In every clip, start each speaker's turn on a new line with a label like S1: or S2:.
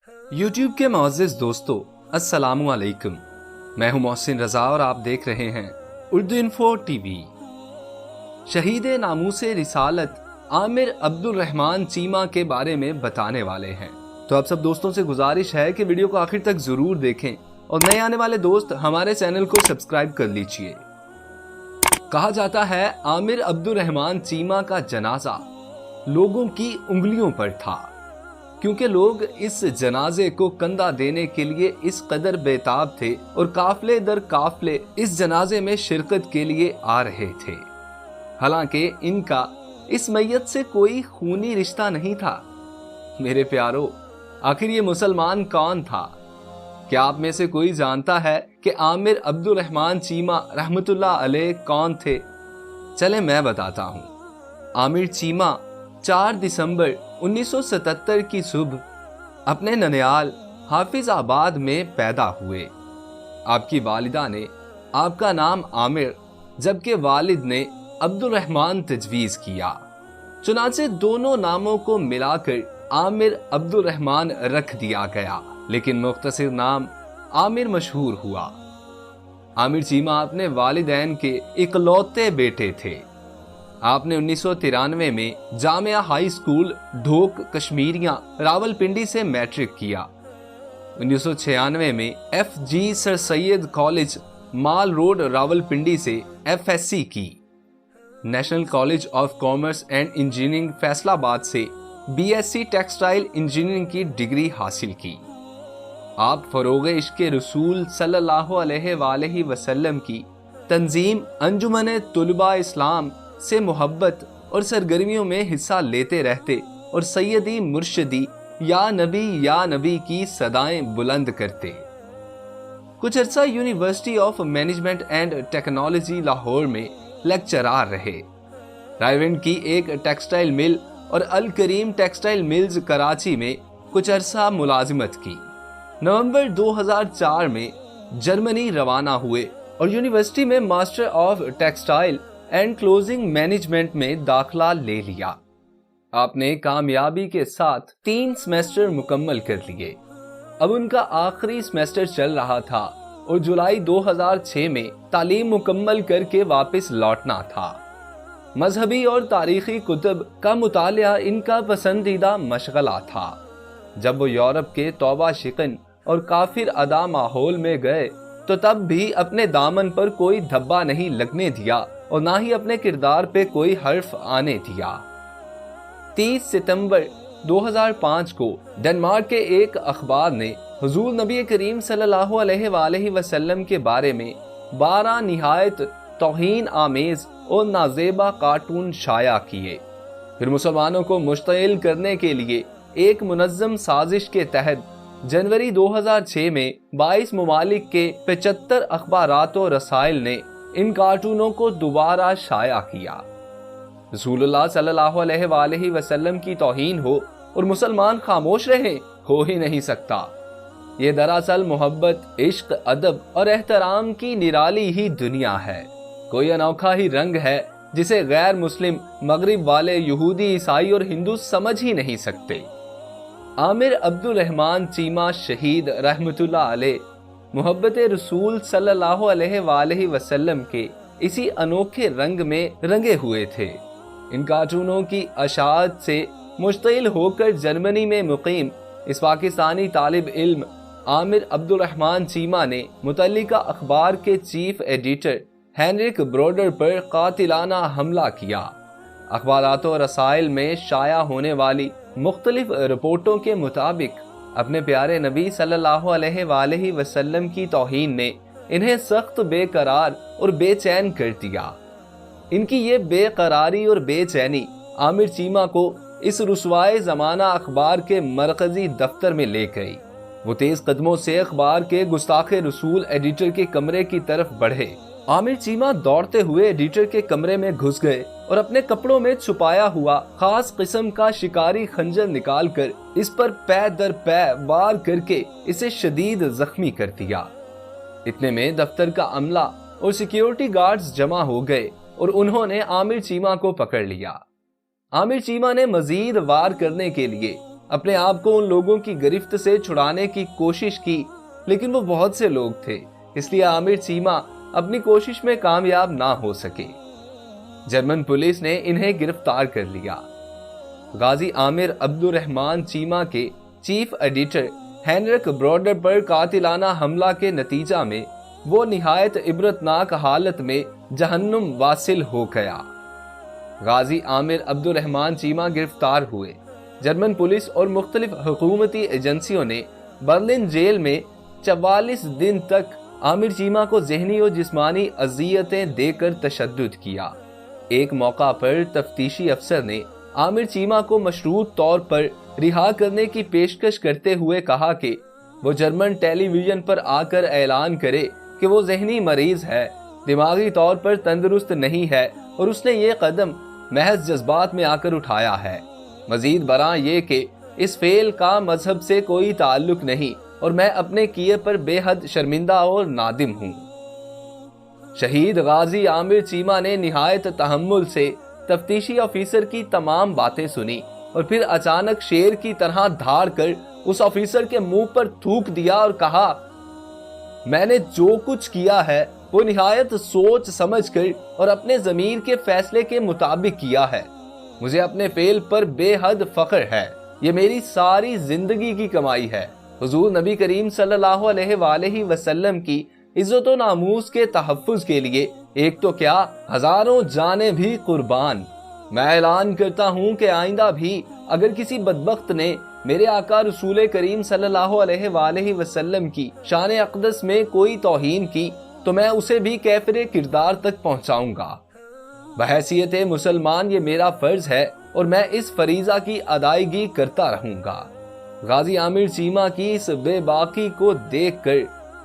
S1: YouTube کے معزز دوستو السلام علیکم، میں ہوں محسن رضا اور آپ دیکھ رہے ہیں اردو انفو ٹی وی۔ شہید ناموس رسالت عامر عبد الرحمن چیمہ کے بارے میں بتانے والے ہیں، تو آپ سب دوستوں سے گزارش ہے کہ ویڈیو کو آخر تک ضرور دیکھیں اور نئے آنے والے دوست ہمارے چینل کو سبسکرائب کر لیجئے۔ کہا جاتا ہے عامر عبد الرحمن چیمہ کا جنازہ لوگوں کی انگلیوں پر تھا، کیونکہ لوگ اس جنازے کو کندھا دینے کے لیے اس قدر بےتاب تھے اور قافلے در قافلے اس جنازے میں شرکت کے لیے آ رہے تھے، حالانکہ ان کا اس میت سے کوئی خونی رشتہ نہیں تھا۔ میرے پیارو، آخر یہ مسلمان کون تھا؟ کیا آپ میں سے کوئی جانتا ہے کہ عامر عبد الرحمن چیمہ رحمت اللہ علیہ کون تھے؟ چلیں میں بتاتا ہوں۔ عامر چیمہ 4 دسمبر 1977 کی صبح اپنے ننیال حافظ آباد میں پیدا ہوئے۔ آپ کی والدہ نے آپ کا نام عامر جبکہ والد نے عبد الرحمن تجویز کیا، چنانچہ دونوں ناموں کو ملا کر عامر عبد الرحمن رکھ دیا گیا، لیکن مختصر نام عامر مشہور ہوا۔ عامر چیمہ اپنے والدین کے اکلوتے بیٹے تھے۔ آپ نے 1993 میں جامعہ ہائی سکول ڈھوک کشمیریاں راولپنڈی سے میٹرک کیا۔ 1996 میں F G Sir Syed college Mall Road Rawalpindi سے ایف ایس سی کی۔ National College of Commerce and Engineering Faisalabad سے B S C textile engineering کی ڈگری حاصل کی۔ آپ فروغ عشق رسول صلی اللہ علیہ وآلہ وسلم کی تنظیم انجمن طلباء اسلام سے محبت اور سرگرمیوں میں حصہ لیتے رہتے اور سیدی مرشدی یا نبی کی صدائیں بلند کرتے۔ کچھ عرصہ university of management and technology Lahore میں لیکچرار رہے۔ رائیونڈ کی ایک ٹیکسٹائل مل اور الکریم ٹیکسٹائل ملز کراچی میں کچھ عرصہ ملازمت کی۔ نومبر 2004 میں جرمنی روانہ ہوئے اور یونیورسٹی میں master of textile and closing management میں داخلہ لے لیا۔ آپ نے کامیابی کے ساتھ 3 سیمسٹر مکمل کر لیے۔ اب ان کا آخری سیمسٹر چل رہا تھا اور جولائی 2006 میں تعلیم مکمل کر کے واپس لوٹنا تھا۔ مذہبی اور تاریخی کتب کا مطالعہ ان کا پسندیدہ مشغلہ تھا۔ جب وہ یورپ کے توبہ شکن اور کافر ادا ماحول میں گئے تو تب بھی اپنے دامن پر کوئی دھبا نہیں لگنے دیا اور نہ ہی اپنے کردار پہ کوئی حرف آنے دیا۔ 30 ستمبر 2005 کو ڈنمارک کے ایک اخبار نے حضور نبی کریم صلی اللہ علیہ وآلہ وسلم کے بارے میں 12 نہایت توہین آمیز اور نازیبا کارٹون شائع کیے۔ پھر مسلمانوں کو مشتعل کرنے کے لیے ایک منظم سازش کے تحت جنوری 2006 میں 22 ممالک کے 75 اخبارات و رسائل نے ان کارٹونوں کو دوبارہ شائع کیا۔ رسول اللہ صلی اللہ علیہ وآلہ وسلم کی توہین ہو اور مسلمان خاموش رہیں، ہو ہی نہیں سکتا۔ یہ دراصل محبت، عشق، ادب اور احترام کی نرالی ہی دنیا ہے۔ کوئی انوکھا ہی رنگ ہے جسے غیر مسلم، مغرب والے، یہودی، عیسائی اور ہندو سمجھ ہی نہیں سکتے۔ عامر عبد الرحمن چیمہ شہید رحمت اللہ علیہ محبت رسول صلی اللہ علیہ وآلہ وسلم کے اسی انوکھے رنگ میں رنگے ہوئے تھے۔ ان کارٹونوں کی اشاعت سے مشتعل ہو کر جرمنی میں مقیم اس پاکستانی طالب علم عامر عبد الرحمن چیمہ نے متعلقہ اخبار کے چیف ایڈیٹر ہینرک بروڈر پر قاتلانہ حملہ کیا۔ اخبارات و رسائل میں شائع ہونے والی مختلف رپورٹوں کے مطابق اپنے پیارے نبی صلی اللہ علیہ وآلہ وسلم کی توہین نے انہیں سخت بے قرار اور بے چین کر دیا۔ ان کی یہ بے قراری اور بے چینی عامر چیمہ کو اس رسوائے زمانہ اخبار کے مرکزی دفتر میں لے گئی۔ وہ تیز قدموں سے اخبار کے گستاخ رسول ایڈیٹر کے کمرے کی طرف بڑھے۔ عامر چیمہ دوڑتے ہوئے ایڈیٹر کے کمرے میں گھس گئے اور اپنے کپڑوں میں چھپایا ہوا خاص قسم کا شکاری خنجر نکال کر اس پر پے در پے وار کر کے اسے شدید زخمی کر دیا۔ اتنے میں دفتر کا عملہ اور سیکیورٹی گارڈز جمع ہو گئے اور انہوں نے عامر چیمہ کو پکڑ لیا۔ عامر چیمہ نے مزید وار کرنے کے لیے اپنے آپ کو ان لوگوں کی گرفت سے چھڑانے کی کوشش کی، لیکن وہ بہت سے لوگ تھے، اس لیے عامر چیمہ اپنی کوشش میں کامیاب نہ ہو سکے۔ جرمن پولیس نے انہیں گرفتار کر لیا۔ غازی عامر عبد الرحمن چیمہ کے چیف ایڈیٹر ہینرک براڈر پر قاتلانہ حملہ کے نتیجہ میں وہ نہایت عبرتناک حالت میں جہنم واصل ہو گیا۔ غازی عامر عبد الرحمن چیمہ گرفتار ہوئے۔ جرمن پولیس اور مختلف حکومتی ایجنسیوں نے برلن جیل میں 44 دن تک عامر چیمہ کو ذہنی اور جسمانی اذیتیں دے کر تشدد کیا۔ ایک موقع پر تفتیشی افسر نے عامر چیمہ کو مشروط طور پر رہا کرنے کی پیشکش کرتے ہوئے کہا کہ وہ جرمن ٹیلی ویژن پر آ کر اعلان کرے کہ وہ ذہنی مریض ہے، دماغی طور پر تندرست نہیں ہے، اور اس نے یہ قدم محض جذبات میں آ کر اٹھایا ہے۔ مزید برآں یہ کہ اس فعل کا مذہب سے کوئی تعلق نہیں اور میں اپنے کیے پر بے حد شرمندہ اور نادم ہوں۔ شہید غازی عامر چیمہ نے نہایت تحمل سے تفتیشی آفیسر کی تمام باتیں سنی اور پھر اچانک شیر کی طرح دھاڑ کر اس آفیسر کے منہ پر تھوک دیا اور کہا، میں نے جو کچھ کیا ہے وہ نہایت سوچ سمجھ کر اور اپنے ضمیر کے فیصلے کے مطابق کیا ہے۔ مجھے اپنے فعل پر بے حد فخر ہے، یہ میری ساری زندگی کی کمائی ہے۔ حضور نبی کریم صلی اللہ علیہ وآلہ وسلم کی عزت و ناموس کے تحفظ کے لیے ایک تو کیا ہزاروں جانیں بھی قربان۔ میں اعلان کرتا ہوں کہ آئندہ بھی اگر کسی بدبخت نے میرے آقا رسول کریم صلی اللہ علیہ وآلہ وسلم کی شان اقدس میں کوئی توہین کی تو میں اسے بھی کیفر کردار تک پہنچاؤں گا۔ بحیثیت مسلمان یہ میرا فرض ہے اور میں اس فریضہ کی ادائیگی کرتا رہوں گا۔ غازی عامر چیمہ کی اس بے باکی کو دیکھ کر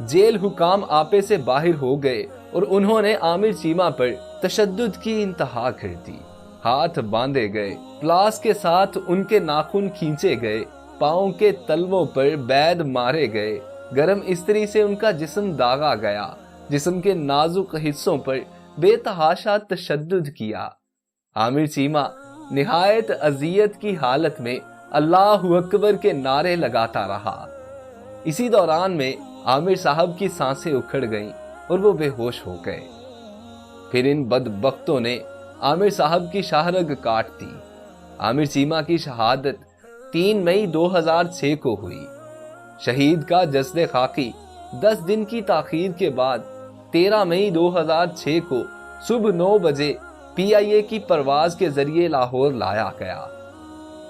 S1: جیل حکام آپے سے باہر ہو گئے اور انہوں نے عامر چیمہ پر تشدد کی انتہا کر دی۔ ہاتھ باندھے گئے، پلاس کے ساتھ ان کے ناخن کھینچے گئے، پاؤں کے تلووں پر بید مارے گئے، گرم استری سے ان کا جسم داغا گیا، جسم کے نازک حصوں پر بے تحاشا تشدد کیا۔ عامر چیمہ نہایت اذیت کی حالت میں اللہ اکبر کے نعرے لگاتا رہا۔ اسی دوران میں عامر صاحب کی سانسیں اکھڑ گئیں اور وہ بے ہوش ہو گئے۔ پھر ان بدبختوں نے عامر صاحب کی شاہرگ کاٹ دی۔ عامر چیمہ کی شہادت 3 مئی 2006 کو ہوئی۔ شہید کا جسد خاکی 10 دن کی تاخیر کے بعد 13 مئی 2006 کو صبح 9 بجے PIA کی پرواز کے ذریعے لاہور لایا گیا۔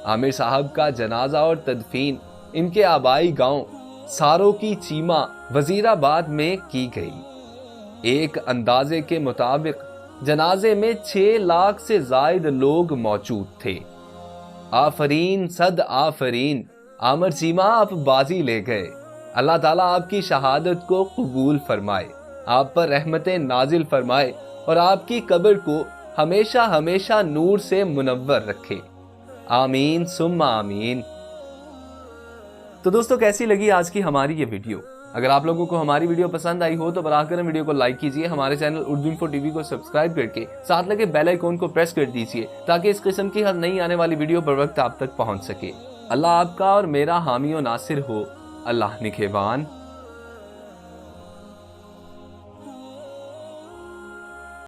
S1: عامر صاحب کا جنازہ اور تدفین ان کے آبائی گاؤں سارو کی چیمہ وزیر آباد میں کی گئی۔ ایک اندازے کے مطابق جنازے میں 6 لاکھ سے زائد لوگ موجود تھے۔ آفرین صد آفرین، عامر چیمہ آپ بازی لے گئے۔ اللہ تعالیٰ آپ کی شہادت کو قبول فرمائے، آپ پر رحمتیں نازل فرمائے اور آپ کی قبر کو ہمیشہ ہمیشہ نور سے منور رکھے، آمین ثم آمین۔ تو دوستو کیسی لگی آج کی ہماری یہ ویڈیو؟ اگر آپ لوگوں کو ہماری ویڈیو پسند آئی ہو تو براہ کرم ویڈیو کو لائک کیجئے، ہمارے channel Urdu info T V کو سبسکرائب کر کے ساتھ لگے بیل آئیکن کو پریس کر دیجئے تاکہ اس قسم کی ہر نئی آنے والی ویڈیو بر وقت آپ تک پہنچ سکے۔ اللہ آپ کا اور میرا حامی و ناصر ہو۔ اللہ نگہبان۔